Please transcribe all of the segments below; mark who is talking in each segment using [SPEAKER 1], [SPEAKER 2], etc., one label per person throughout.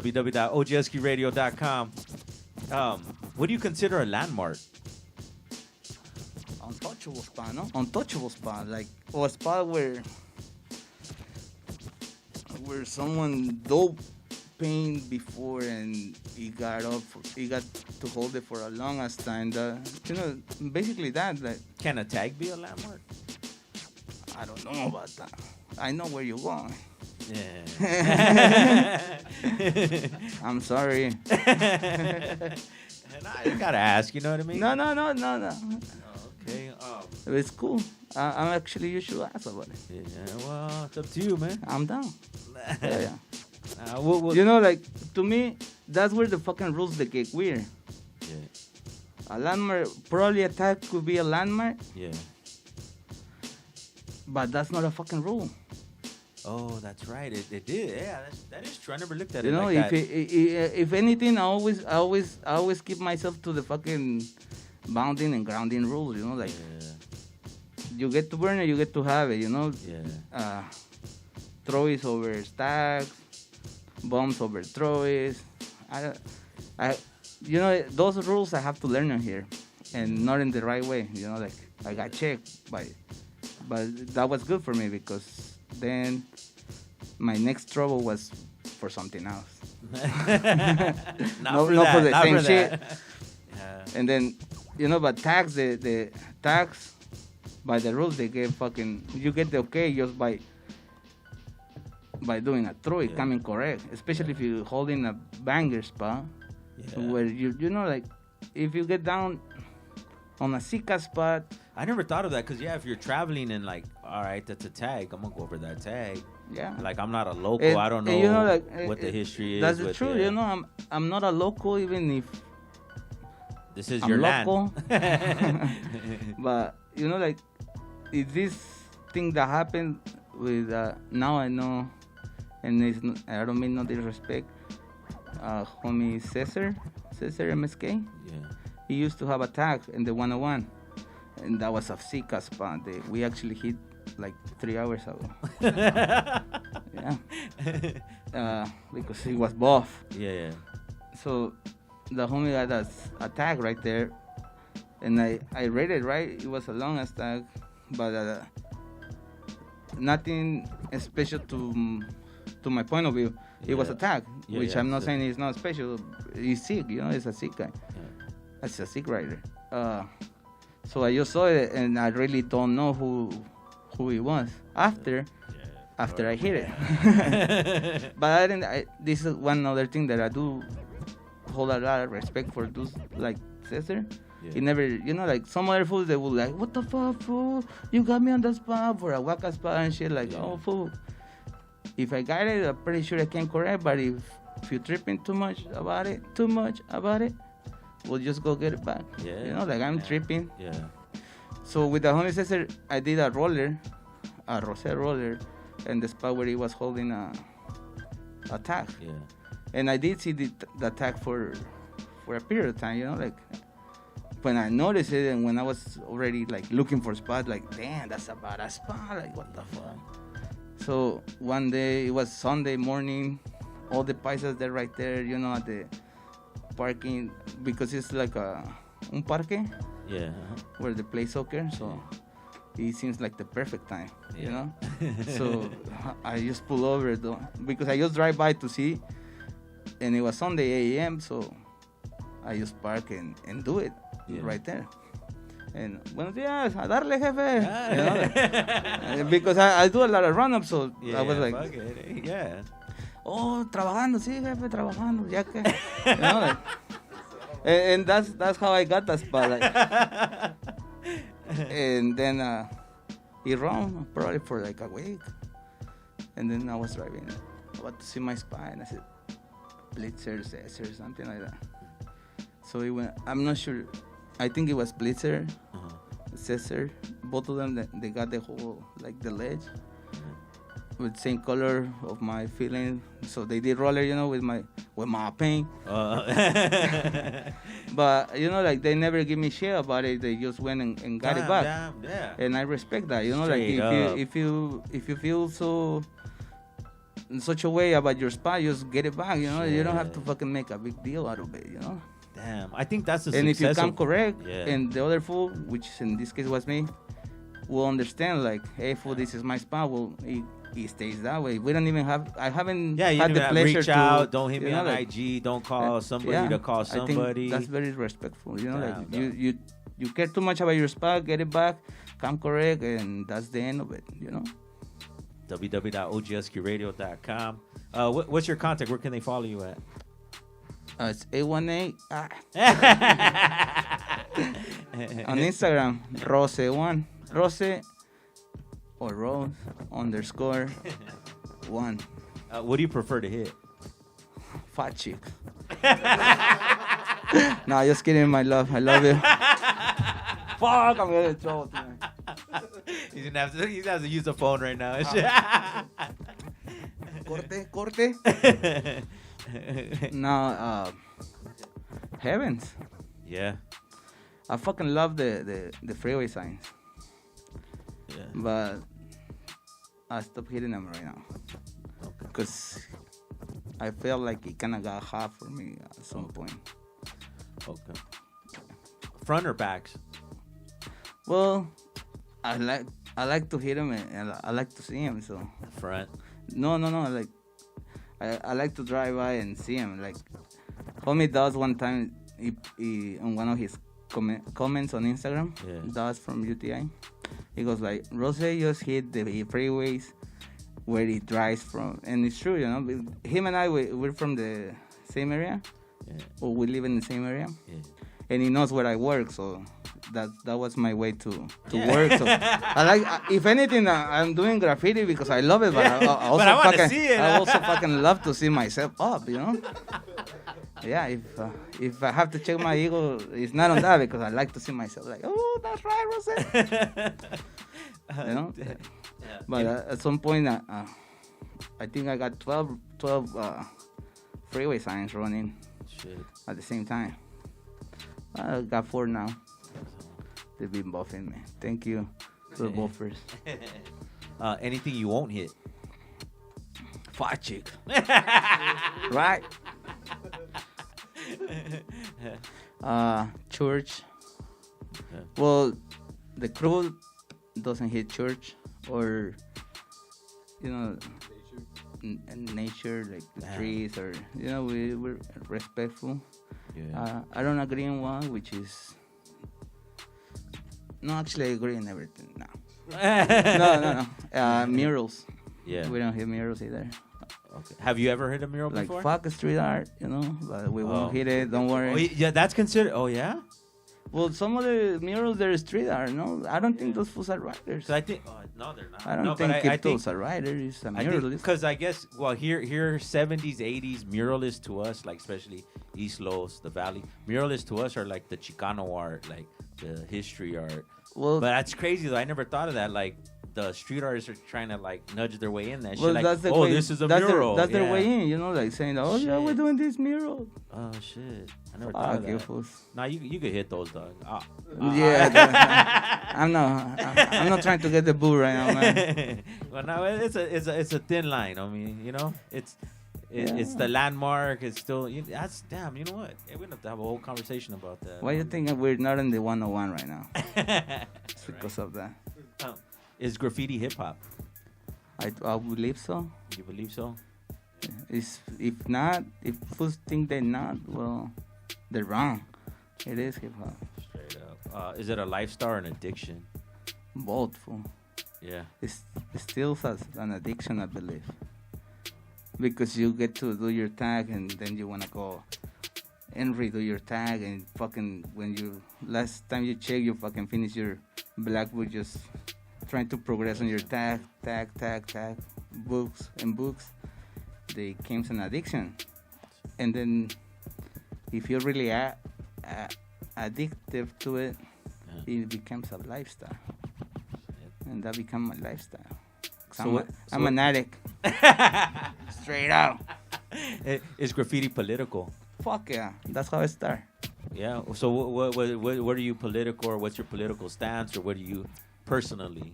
[SPEAKER 1] www.ogskradio.com. What do you consider a landmark?
[SPEAKER 2] Untouchable spot, no? Untouchable spot, like, or a spot where someone dope paint before and he got to hold it for a long ass time. Basically that. Like,
[SPEAKER 1] Can a tag be a landmark?
[SPEAKER 2] I don't know about that. I know where you're going.
[SPEAKER 1] Yeah.
[SPEAKER 2] I'm sorry.
[SPEAKER 1] You gotta ask, you know what I mean?
[SPEAKER 2] No.
[SPEAKER 1] Okay.
[SPEAKER 2] It's cool. I'm actually, you should ask about it.
[SPEAKER 1] Yeah, well, it's up to you, man.
[SPEAKER 2] I'm down. Yeah.
[SPEAKER 1] You
[SPEAKER 2] know, like, to me, that's where the fucking rules that get weird.
[SPEAKER 1] Yeah.
[SPEAKER 2] A landmark, probably a tag could be a landmark.
[SPEAKER 1] Yeah.
[SPEAKER 2] But that's not a fucking rule.
[SPEAKER 1] Oh, that's right. It did. Yeah, that is true. I never looked at it.
[SPEAKER 2] You know,
[SPEAKER 1] like
[SPEAKER 2] if anything, I always keep myself to the fucking bounding and grounding rules. You know, like, you get to burn it, you get to have it. You know.
[SPEAKER 1] Yeah.
[SPEAKER 2] Throwies over stacks, bombs over throwies. You know, those rules I have to learn on here, and not in the right way. You know, like, I got checked but that was good for me because then my next trouble was for something else.
[SPEAKER 1] not
[SPEAKER 2] for the same shit.
[SPEAKER 1] Yeah.
[SPEAKER 2] And then, you know, but tags, the tags, by the rules they get you get the okay just by doing a throw, it coming correct, especially if you're holding a banger spot, where you know, like, if you get down on a Sika spot.
[SPEAKER 1] I never thought of that because, if you're traveling and, like, all right, that's a tag, I'm going to go over that tag.
[SPEAKER 2] Yeah.
[SPEAKER 1] Like, I'm not a local. I don't know,
[SPEAKER 2] you know, like,
[SPEAKER 1] what the history is.
[SPEAKER 2] That's the truth. You know, I'm not a local even if
[SPEAKER 1] this is
[SPEAKER 2] I'm
[SPEAKER 1] your
[SPEAKER 2] local.
[SPEAKER 1] land.
[SPEAKER 2] But, you know, like, if this thing that happened with, now I know, and I don't mean no disrespect, homie Cesar MSK.
[SPEAKER 1] Yeah.
[SPEAKER 2] He used to have a tag in the 101, and that was a Sika spot. We actually hit like 3 hours ago. Because he was buff.
[SPEAKER 1] Yeah.
[SPEAKER 2] So the homie got a tag right there, and I read it right. It was a long ass tag, but nothing special to my point of view. It was a tag, which I'm not saying it's not special. He's sick, you know. It's a sick guy. It's a sick rider. So I just saw it, and I really don't know who he was after I hit it. But I didn't. This is one other thing that I do hold a lot of respect for those like Cesar. He never, you know, like some other fools, they would like, what the fuck, fool? You got me on the spot for a waka spot and shit. Like, oh, fool. If I got it, I'm pretty sure I can correct. But if you're tripping too much about it, we'll just go get it back.
[SPEAKER 1] Yeah.
[SPEAKER 2] You know, like I'm tripping.
[SPEAKER 1] Yeah.
[SPEAKER 2] So with the homie Cesar, I did a Rhose roller, and the spot where he was holding a tag.
[SPEAKER 1] Yeah.
[SPEAKER 2] And I did see the tag for a period of time, you know, like when I noticed it and when I was already like looking for a spot, like, damn, that's a badass spot, like what the fuck. So one day, it was Sunday morning, all the paisas, they're right there, you know, at the parking, because it's like un parque.
[SPEAKER 1] Yeah.
[SPEAKER 2] Where they play soccer, so it seems like the perfect time, you know. So I just pull over though, because I just drive by to see, and it was Sunday a.m. So I just park and do it right there. And buenos días, a darle, jefe. You know, because I do a lot of run-ups, so I was like, oh, trabajando, sí, jefe, trabajando, ya que, you know, like, and that's how I got that spot, like. And then he ran probably for like a week, and then I was driving, about to see my spot, and I said, Blitzer, Cesar, something like that. So he went, I'm not sure, I think it was Blitzer, Cesar, both of them, they got the whole, like the ledge, with same color of my feeling. So they did roller, you know, with my paint. But, you know, like they never give me shit about it. They just went and got it back.
[SPEAKER 1] Yeah.
[SPEAKER 2] And I respect that, you know,
[SPEAKER 1] straight
[SPEAKER 2] like
[SPEAKER 1] up.
[SPEAKER 2] if you feel so in such a way about your spot, just get it back. You know,
[SPEAKER 1] Shit.
[SPEAKER 2] you don't have to fucking make a big deal out of it. You know.
[SPEAKER 1] Damn, I think that's the
[SPEAKER 2] And if you
[SPEAKER 1] success
[SPEAKER 2] come
[SPEAKER 1] of-
[SPEAKER 2] correct,
[SPEAKER 1] Yeah.
[SPEAKER 2] and the other fool, which in this case was me, will understand like, hey, fool, this is my spot. Well, he stays that way. We don't even have. I haven't
[SPEAKER 1] Yeah, you
[SPEAKER 2] had
[SPEAKER 1] need
[SPEAKER 2] the
[SPEAKER 1] to
[SPEAKER 2] pleasure
[SPEAKER 1] reach out.
[SPEAKER 2] to.
[SPEAKER 1] Don't hit
[SPEAKER 2] you
[SPEAKER 1] me
[SPEAKER 2] know,
[SPEAKER 1] on
[SPEAKER 2] like,
[SPEAKER 1] IG. Don't call somebody to call
[SPEAKER 2] I
[SPEAKER 1] somebody.
[SPEAKER 2] think that's very respectful. You know,
[SPEAKER 1] Damn,
[SPEAKER 2] like
[SPEAKER 1] dog.
[SPEAKER 2] you care too much about your spot, get it back, come correct, and that's the end of it. You know.
[SPEAKER 1] www.ogsqradio.com. What's your contact? Where can they follow you at?
[SPEAKER 2] It's 818 on Instagram, Rhose1, Rhose or Rhose _ 1.
[SPEAKER 1] What do you prefer to hit?
[SPEAKER 2] Fat chick. No, just kidding, my love. I love you. Fuck, I'm gonna trouble tonight.
[SPEAKER 1] He's gonna have to use the phone right now.
[SPEAKER 2] Corte. Now, heavens.
[SPEAKER 1] Yeah.
[SPEAKER 2] I fucking love the freeway signs,
[SPEAKER 1] Yeah.
[SPEAKER 2] but I stopped hitting them right now
[SPEAKER 1] Okay.
[SPEAKER 2] because I felt like it kind of got hot for me at some point.
[SPEAKER 1] Okay. Front or backs?
[SPEAKER 2] Well, I like to hit them and I like to see them. So
[SPEAKER 1] Front.
[SPEAKER 2] no. I like to drive by and see him. Like, homie does one time he on one of his comments on Instagram.
[SPEAKER 1] Yeah.
[SPEAKER 2] Does from UTI. He goes like, Rose just hit the freeways where he drives from, and it's true, you know. Him and I we're from the same area,
[SPEAKER 1] Yeah.
[SPEAKER 2] or we live in the same area,
[SPEAKER 1] Yeah.
[SPEAKER 2] and he knows where I work, so that was my way to
[SPEAKER 1] Yeah.
[SPEAKER 2] work. So I like, if anything, I'm doing graffiti because I love it, but I also
[SPEAKER 1] But I wanna
[SPEAKER 2] fucking
[SPEAKER 1] see it.
[SPEAKER 2] I also fucking love to see myself up, you know. Yeah, if I have to check my ego, it's not on that because I like to see myself like, oh, that's right, Rose. You know.
[SPEAKER 1] Yeah.
[SPEAKER 2] But at some point, I think I got 12 freeway signs running
[SPEAKER 1] Shit.
[SPEAKER 2] at the same time. I got 4 now. They've been buffing me. Thank you to the buffers.
[SPEAKER 1] Anything you won't hit?
[SPEAKER 2] Fat chick. Right? Church.
[SPEAKER 1] Yeah.
[SPEAKER 2] Well, the crew doesn't hit church or, you know, nature, like the
[SPEAKER 1] Damn.
[SPEAKER 2] trees, or, you know, we're respectful.
[SPEAKER 1] Yeah.
[SPEAKER 2] I don't agree on one, which is, no, actually I agree on everything. No. No. Murals.
[SPEAKER 1] Yeah.
[SPEAKER 2] We don't hit murals either.
[SPEAKER 1] Okay. Have you ever hit a mural
[SPEAKER 2] Like,
[SPEAKER 1] before?
[SPEAKER 2] fuck street art, you know, but we won't
[SPEAKER 1] Oh.
[SPEAKER 2] hit it, don't worry.
[SPEAKER 1] Oh, yeah, that's considered. Oh, yeah.
[SPEAKER 2] Well, some of the murals, they're street art, no? I don't think those fools are writers.
[SPEAKER 1] So I think. Oh, no, they're not.
[SPEAKER 2] I don't
[SPEAKER 1] no,
[SPEAKER 2] think
[SPEAKER 1] but I think
[SPEAKER 2] those are writers. It's a muralist.
[SPEAKER 1] because I guess here 70s 80s muralists to us, like especially East Los, the Valley, muralists to us are like the Chicano art, like the history art.
[SPEAKER 2] Well,
[SPEAKER 1] But that's crazy though. I never thought of that. Like the street artists are trying to like nudge their way in that
[SPEAKER 2] well,
[SPEAKER 1] shit. Like,
[SPEAKER 2] that's the
[SPEAKER 1] oh,
[SPEAKER 2] way,
[SPEAKER 1] this is a
[SPEAKER 2] that's
[SPEAKER 1] mural.
[SPEAKER 2] That's their
[SPEAKER 1] Yeah.
[SPEAKER 2] way in, you know, like saying, oh, yeah, we're
[SPEAKER 1] Shit.
[SPEAKER 2] doing this mural.
[SPEAKER 1] Oh shit! I never thought of
[SPEAKER 2] Fuck you
[SPEAKER 1] that.
[SPEAKER 2] fools.
[SPEAKER 1] Nah, you could hit those, dog.
[SPEAKER 2] Yeah, I'm not trying to get the boo right now, man.
[SPEAKER 1] Well, no, it's a thin line. I mean, you know, it's the
[SPEAKER 2] Yeah.
[SPEAKER 1] landmark. It's still that's damn. You know what? We're gonna have to have a whole conversation about that.
[SPEAKER 2] Why you think we're not in the 101 right now?
[SPEAKER 1] It's
[SPEAKER 2] It's because of that.
[SPEAKER 1] Is graffiti hip hop?
[SPEAKER 2] I believe so.
[SPEAKER 1] You believe so?
[SPEAKER 2] If not, if fools think they're not, well, they're wrong. It is hip hop.
[SPEAKER 1] Straight up. Is it a lifestyle or an addiction?
[SPEAKER 2] Both, fool.
[SPEAKER 1] Yeah.
[SPEAKER 2] It's still an addiction, I believe. Because you get to do your tag and then you want to go and redo your tag, and fucking last time you check, you fucking finish your blackboard just trying to progress on your tag, books. They became an addiction. And then if you're really addictive to it, it becomes a lifestyle. And that become my lifestyle. I'm an addict. Straight out.
[SPEAKER 1] Is graffiti political?
[SPEAKER 2] Fuck yeah. That's how I start.
[SPEAKER 1] Yeah. So what are you political, or what's your political stance, or what do you personally?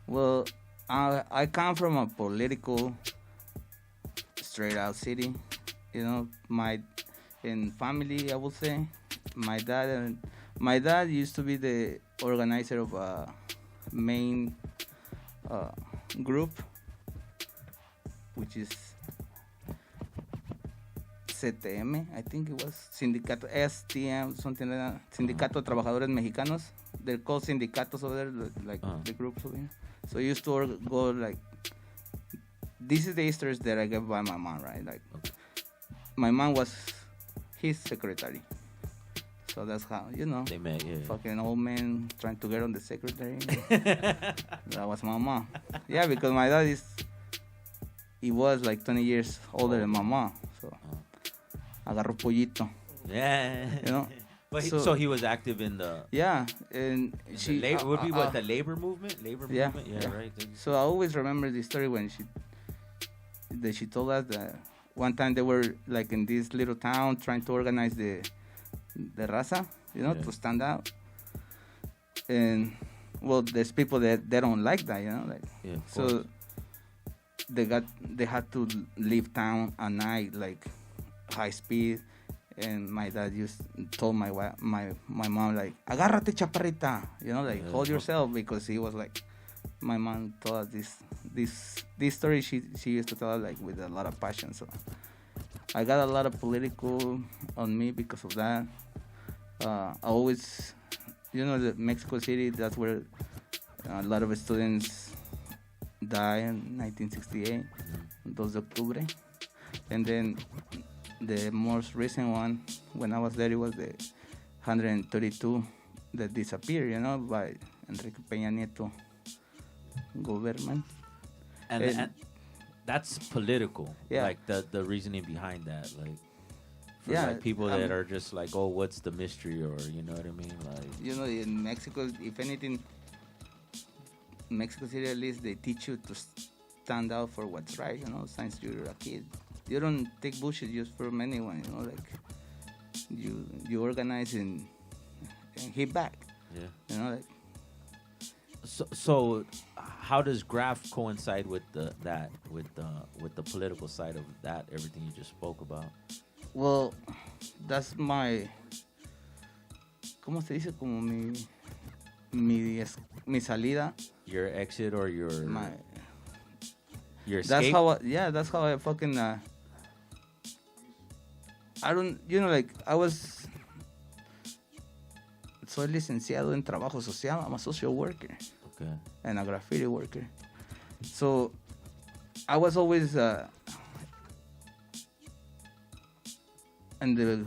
[SPEAKER 2] Well, I come from a political straight out city. You know, my in family, I would say, my dad used to be the organizer of a main uh, group, which is CTM, I think it was Sindicato STM, something like that. Sindicato de Trabajadores Mexicanos. They're called sindicatos over there, like the groups over here. So I used to go like. This is the histories that I get by my mom, right? Like, my mom was his secretary. So that's how, you know.
[SPEAKER 1] They met, yeah.
[SPEAKER 2] Fucking old man trying to get on the secretary. That was my mom. Yeah, because my dad he was like 20 years older than my mom. So, agarró pollito.
[SPEAKER 1] Yeah.
[SPEAKER 2] You know?
[SPEAKER 1] But so he was active in the...
[SPEAKER 2] Yeah, and she...
[SPEAKER 1] would be what, the labor movement? Movement? Yeah, right.
[SPEAKER 2] So I always remember the story when she told us that one time they were like in this little town trying to organize the raza, you know, to stand out. And well, there's people that they don't like that, you know, like so they had to leave town at night, like high speed. And my dad told my mom like, agárrate chaparrita, you know, like hold yourself, because he was like, my mom told us this story she used to tell us like with a lot of passion. So I got a lot of political on me because of that. I always, you know, the Mexico City, that's where a lot of students died in 1968, 2 de Octubre. And then the most recent one, when I was there, it was the 132 that disappeared, you know, by Enrique Peña Nieto government.
[SPEAKER 1] And that's political. Yeah. Like the reasoning behind that. Like, for like people that are just like, oh, what's the mystery? Or, you know what I mean? Like,
[SPEAKER 2] you know, in Mexico, if anything, Mexico City, at least, they teach you to stand out for what's right, you know, since you're a kid. You don't take bullshit just from anyone, you know, like you organize and hit back.
[SPEAKER 1] Yeah.
[SPEAKER 2] You know, like.
[SPEAKER 1] So how does graph coincide with the political side of that, everything you just spoke about?
[SPEAKER 2] Well, that's my, ¿cómo se dice? Como mi salida.
[SPEAKER 1] Your exit or your escape?
[SPEAKER 2] That's how I fucking I don't, you know, like, soy licenciado en trabajo social. I'm a social worker.
[SPEAKER 1] Okay.
[SPEAKER 2] And a graffiti worker. So, I was always in the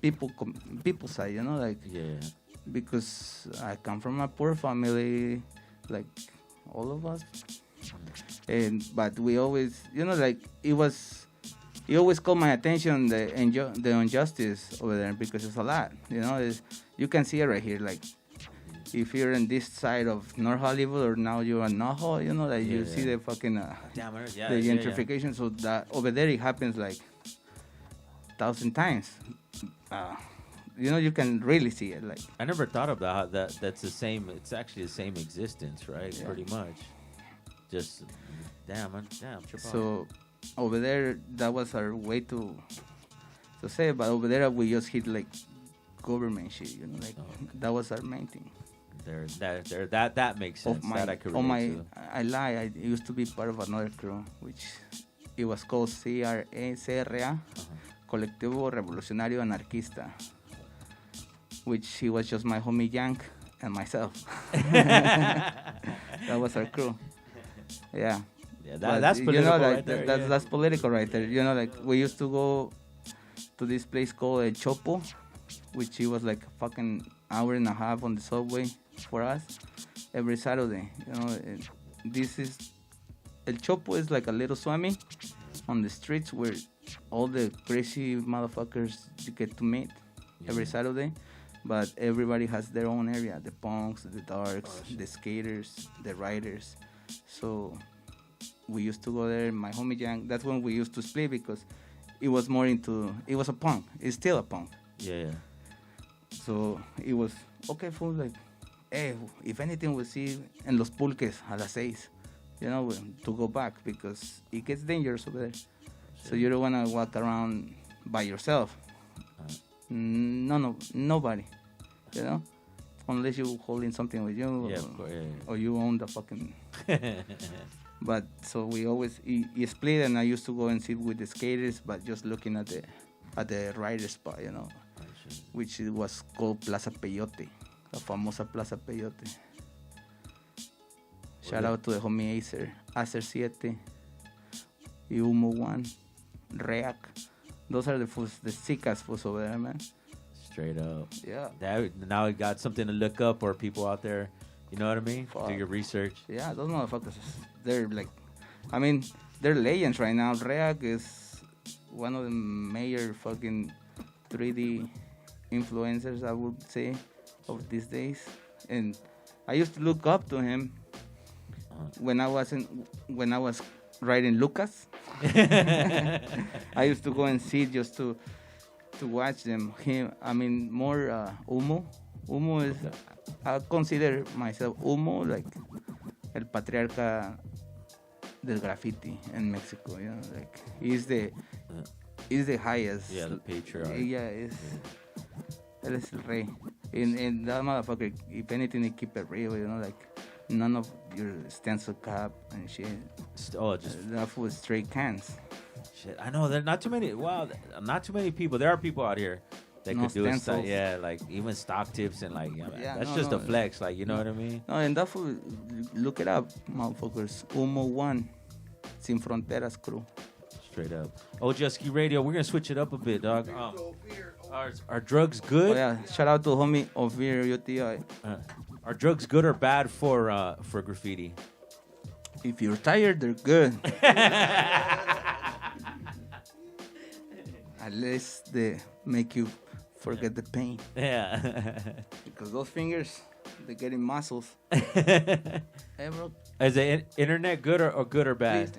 [SPEAKER 2] people side, you know, like, because I come from a poor family, like all of us. But we always, you know, like, it always caught my attention, the injustice over there, because it's a lot, you know. You can see it right here, like, if you're in this side of North Hollywood, or now you're in Noho, you know, like, you see the fucking the gentrification. So that over there it happens like 1,000 times. You know, you can really see it. Like,
[SPEAKER 1] I never thought about that. That's the same. It's actually the same existence, right? Yeah. Pretty much. Just damn.
[SPEAKER 2] So over there, that was our way to say it. But over there, we just hit like government shit. You know, like that was our main thing.
[SPEAKER 1] That makes sense. That I could relate to.
[SPEAKER 2] I lie. I used to be part of another crew, which it was called CRA, Colectivo Revolucionario Anarquista, which he was just my homie Yank and myself. That was our crew. Yeah.
[SPEAKER 1] Yeah, that's political, you know, like, right there.
[SPEAKER 2] That's political right there. You know, like, we used to go to this place called El Chopo, which it was like a fucking hour and a half on the subway for us every Saturday. You know, El Chopo is like a little swami on the streets where all the crazy motherfuckers you get to meet every Saturday. But everybody has their own area: the punks, the darks, the skaters, the riders. So we used to go there. My homie Yang, that's when we used to split, because it was a punk. It's still a punk.
[SPEAKER 1] Yeah.
[SPEAKER 2] So it was, okay, fool, like, hey, if anything, we'll see en Los Pulques a las 6, you know, to go back, because it gets dangerous over there. So you don't want to walk around by yourself. Nobody. You know? Unless you're holding something with you. Or you own the fucking... But so we always split, and I used to go and sit with the skaters, but just looking at the rider spot, you know, which was called Plaza Peyote, la famosa Plaza Peyote. Shout out to the homie Acer 7, y Humo 1, Reac. Those are the sicas fools over there, man.
[SPEAKER 1] Straight up.
[SPEAKER 2] Yeah.
[SPEAKER 1] Now we got something to look up, or people out there. You know what I mean?
[SPEAKER 2] Fuck.
[SPEAKER 1] Do your research.
[SPEAKER 2] Yeah, those motherfuckers, they're like, I mean, they're legends right now. Reac is one of the major fucking 3D influencers, I would say, of these days. And I used to look up to him when I was writing Lucas. I used to go and see just to watch them. More Humo. Humo is... I consider myself Humo like el patriarca del graffiti in Mexico. You know, like he's the highest.
[SPEAKER 1] Yeah, the patriarch.
[SPEAKER 2] Yeah, él es el rey. And that motherfucker, if anything, he keep it real. You know, like none of your stencil cap and shit. That fool straight cans.
[SPEAKER 1] Shit, I know there are not too many. Wow, not too many people. There are people out here. They could do it, yeah, like even stock tips and like, that's just a flex, like, you know what I mean?
[SPEAKER 2] No, and that fool, look it up, motherfuckers. Humo 1, Sin Fronteras crew.
[SPEAKER 1] Straight up. Jet Radio, we're gonna switch it up a bit, dog. Are drugs good?
[SPEAKER 2] Oh yeah, shout out to homie Ophir UTI.
[SPEAKER 1] Are drugs good or bad for graffiti?
[SPEAKER 2] If you're tired, they're good. Unless they make you forget the pain.
[SPEAKER 1] Yeah.
[SPEAKER 2] Because those fingers, they're getting muscles. Hey, bro.
[SPEAKER 1] Is the internet good or good or bad?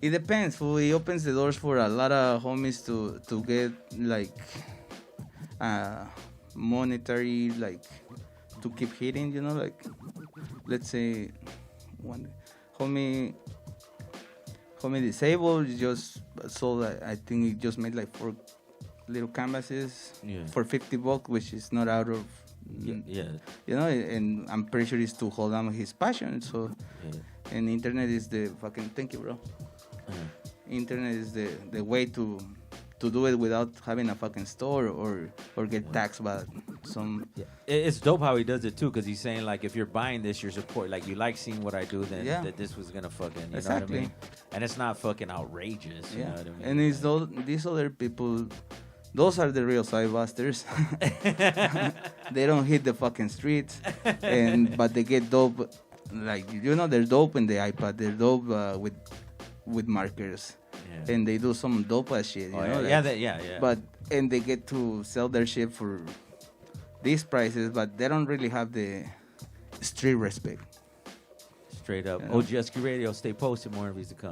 [SPEAKER 2] It depends. Fool. It opens the doors for a lot of homies to get like monetary, like to keep hitting. You know, like let's say one homie disabled just sold. I think he just made like 4 little canvases for $50, which is not out of you know. And I'm pretty sure it's to hold on his passion. So, and internet is the fucking thank you, bro. Internet is the way to do it without having a fucking store or get taxed by some.
[SPEAKER 1] It's dope how he does it too, because he's saying like if you're buying this, you're support, like you like seeing what I do, then that this was gonna fucking, you know what I mean? And it's not fucking outrageous, you know what I mean?
[SPEAKER 2] And it's these other people, those are the real side busters. They don't hit the fucking streets, but they get dope. Like, you know, they're dope in the iPad. They're dope with markers. And they do some dope ass shit, you know? But and they get to sell their shit for these prices, but they don't really have the street respect.
[SPEAKER 1] Straight up. OGSQ Radio, stay posted, more interviews to come.